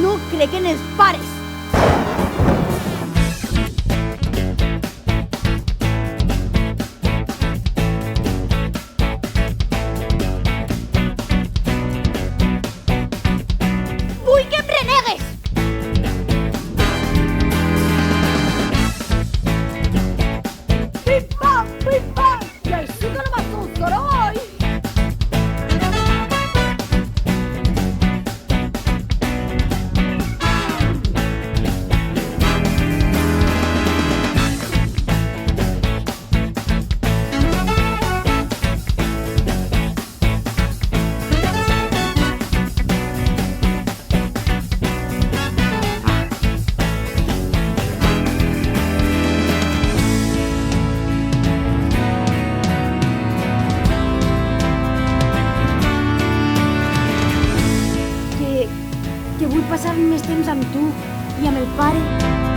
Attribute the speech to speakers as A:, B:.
A: No crec en els pares. Vull que em renegues! Pim-pam, pim-pam! I així que no vas fer un soroll! Que vull passar més temps amb tu i amb el pare.